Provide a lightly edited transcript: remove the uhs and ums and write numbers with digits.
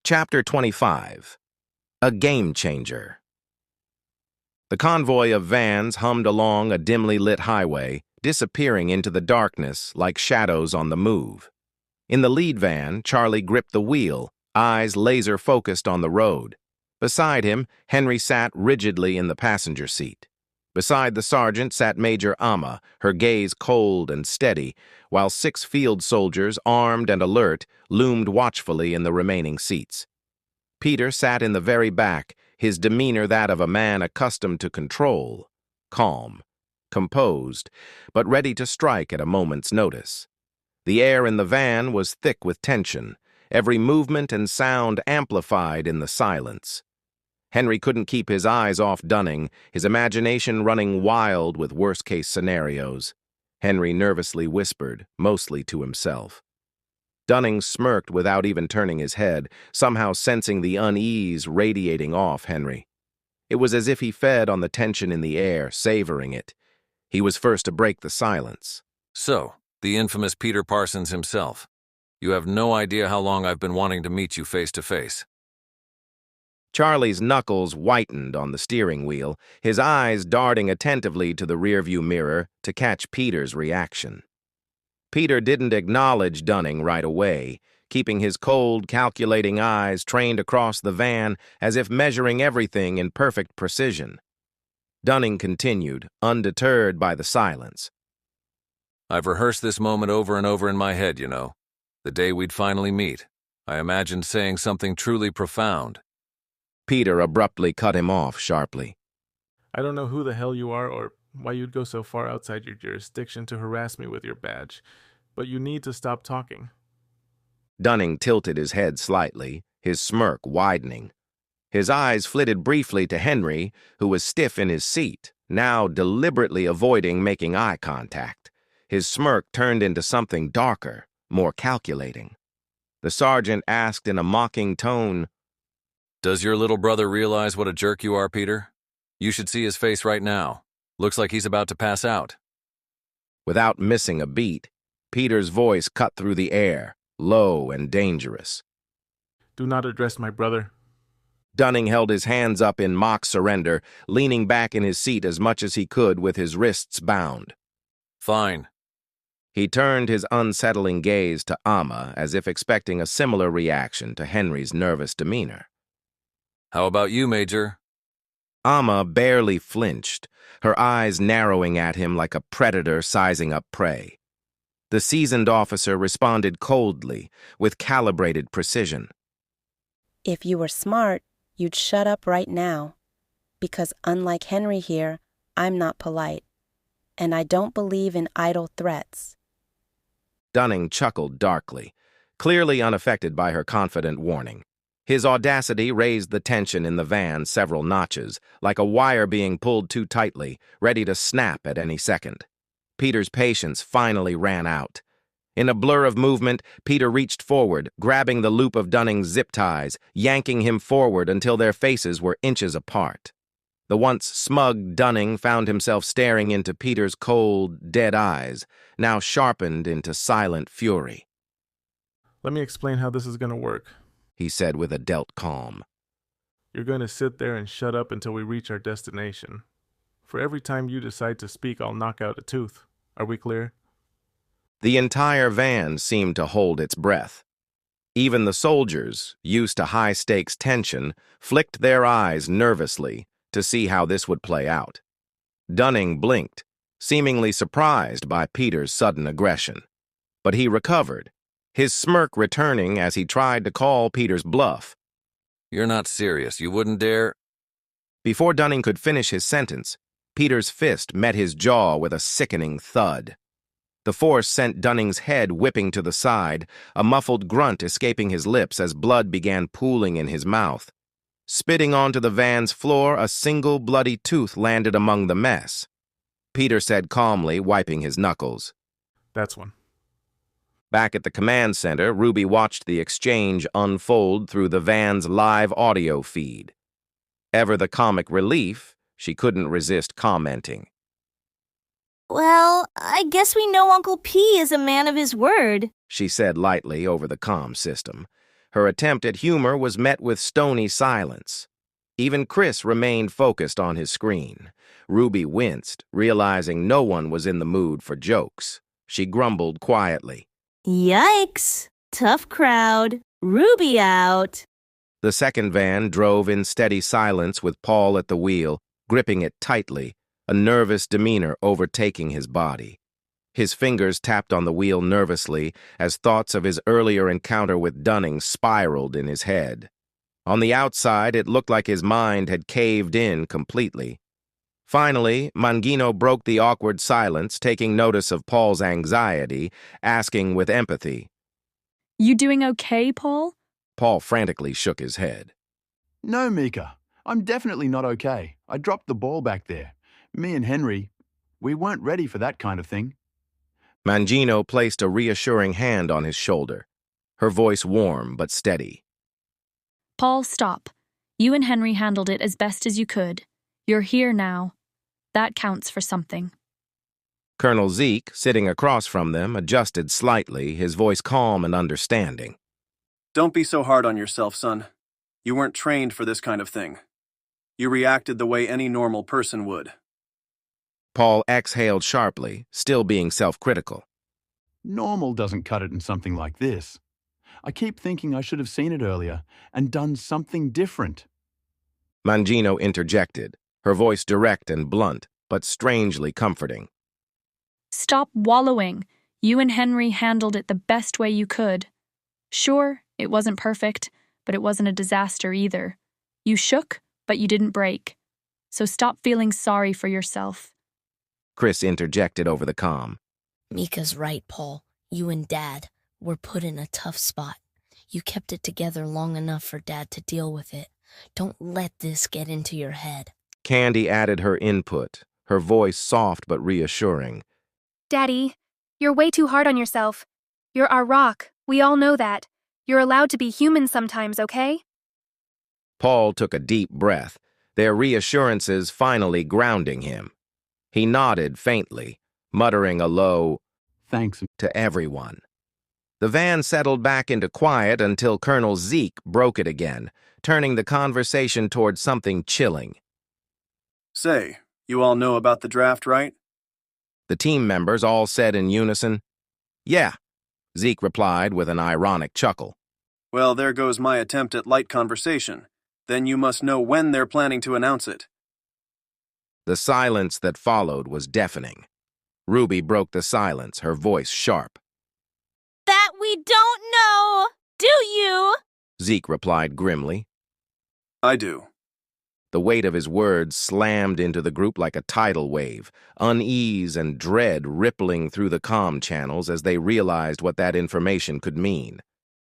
Chapter 25. A Game Changer. The convoy of vans hummed along a dimly lit highway, disappearing into the darkness like shadows on the move. In the lead van, Charlie gripped the wheel, eyes laser-focused on the road. Beside him, Henry sat rigidly in the passenger seat. Beside the sergeant sat Major Amma, her gaze cold and steady, while 6 field soldiers, armed and alert, loomed watchfully in the remaining seats. Peter sat in the very back, his demeanor that of a man accustomed to control, calm, composed, but ready to strike at a moment's notice. The air in the van was thick with tension, every movement and sound amplified in the silence. Henry couldn't keep his eyes off Dunning, his imagination running wild with worst-case scenarios. Henry nervously whispered, mostly to himself. Dunning smirked without even turning his head, somehow sensing the unease radiating off Henry. It was as if he fed on the tension in the air, savoring it. He was first to break the silence. So, the infamous Peter Parsons himself. You have no idea how long I've been wanting to meet you face to face. Charlie's knuckles whitened on the steering wheel, his eyes darting attentively to the rearview mirror to catch Peter's reaction. Peter didn't acknowledge Dunning right away, keeping his cold, calculating eyes trained across the van as if measuring everything in perfect precision. Dunning continued, undeterred by the silence. I've rehearsed this moment over and over in my head, you know. The day we'd finally meet, I imagined saying something truly profound. Peter abruptly cut him off sharply. I don't know who the hell you are or why you'd go so far outside your jurisdiction to harass me with your badge, but you need to stop talking. Dunning tilted his head slightly, his smirk widening. His eyes flitted briefly to Henry, who was stiff in his seat, now deliberately avoiding making eye contact. His smirk turned into something darker, more calculating. The sergeant asked in a mocking tone, Does your little brother realize what a jerk you are, Peter? You should see his face right now. Looks like he's about to pass out. Without missing a beat, Peter's voice cut through the air, low and dangerous. Do not address my brother. Dunning held his hands up in mock surrender, leaning back in his seat as much as he could with his wrists bound. Fine. He turned his unsettling gaze to Amma as if expecting a similar reaction to Henry's nervous demeanor. How about you, Major? Amma barely flinched, her eyes narrowing at him like a predator sizing up prey. The seasoned officer responded coldly, with calibrated precision. If you were smart, you'd shut up right now. Because unlike Henry here, I'm not polite. And I don't believe in idle threats. Dunning chuckled darkly, clearly unaffected by her confident warning. His audacity raised the tension in the van several notches, like a wire being pulled too tightly, ready to snap at any second. Peter's patience finally ran out. In a blur of movement, Peter reached forward, grabbing the loop of Dunning's zip ties, yanking him forward until their faces were inches apart. The once smug Dunning found himself staring into Peter's cold, dead eyes, now sharpened into silent fury. Let me explain how this is going to work, he said with a dealt calm. You're going to sit there and shut up until we reach our destination. For every time you decide to speak, I'll knock out a tooth. Are we clear? The entire van seemed to hold its breath. Even the soldiers, used to high-stakes tension, flicked their eyes nervously to see how this would play out. Dunning blinked, seemingly surprised by Peter's sudden aggression. But he recovered, his smirk returning as he tried to call Peter's bluff. You're not serious. You wouldn't dare... Before Dunning could finish his sentence, Peter's fist met his jaw with a sickening thud. The force sent Dunning's head whipping to the side, a muffled grunt escaping his lips as blood began pooling in his mouth. Spitting onto the van's floor, a single bloody tooth landed among the mess. Peter said calmly, wiping his knuckles. That's one. Back at the command center, Ruby watched the exchange unfold through the van's live audio feed. Ever the comic relief, she couldn't resist commenting. Well, I guess we know Uncle P is a man of his word, she said lightly over the comm system. Her attempt at humor was met with stony silence. Even Chris remained focused on his screen. Ruby winced, realizing no one was in the mood for jokes. She grumbled quietly. Yikes! Tough crowd. Ruby out. The second van drove in steady silence with Paul at the wheel, gripping it tightly, a nervous demeanor overtaking his body. His fingers tapped on the wheel nervously as thoughts of his earlier encounter with Dunning spiraled in his head. On the outside, it looked like his mind had caved in completely. Finally, Mangino broke the awkward silence, taking notice of Paul's anxiety, asking with empathy. You doing okay, Paul? Paul frantically shook his head. No, Mika. I'm definitely not okay. I dropped the ball back there. Me and Henry, we weren't ready for that kind of thing. Mangino placed a reassuring hand on his shoulder, her voice warm but steady. Paul, stop. You and Henry handled it as best as you could. You're here now. That counts for something. Colonel Zeke, sitting across from them, adjusted slightly, his voice calm and understanding. Don't be so hard on yourself, son. You weren't trained for this kind of thing. You reacted the way any normal person would. Paul exhaled sharply, still being self-critical. Normal doesn't cut it in something like this. I keep thinking I should have seen it earlier and done something different. Mangino interjected, her voice direct and blunt, but strangely comforting. Stop wallowing. You and Henry handled it the best way you could. Sure, it wasn't perfect, but it wasn't a disaster either. You shook, but you didn't break. So stop feeling sorry for yourself. Chris interjected over the comm. Mika's right, Paul. You and Dad were put in a tough spot. You kept it together long enough for Dad to deal with it. Don't let this get into your head. Candy added her input, her voice soft but reassuring. Daddy, you're way too hard on yourself. You're our rock. We all know that. You're allowed to be human sometimes, okay? Paul took a deep breath, their reassurances finally grounding him. He nodded faintly, muttering a low, "Thanks," to everyone. The van settled back into quiet until Colonel Zeke broke it again, turning the conversation toward something chilling. Say, you all know about the draft, right? The team members all said in unison, "Yeah," Zeke replied with an ironic chuckle. Well, there goes my attempt at light conversation. Then you must know when they're planning to announce it. The silence that followed was deafening. Ruby broke the silence, her voice sharp. That we don't know, do you? Zeke replied grimly. I do. The weight of his words slammed into the group like a tidal wave, unease and dread rippling through the comm channels as they realized what that information could mean.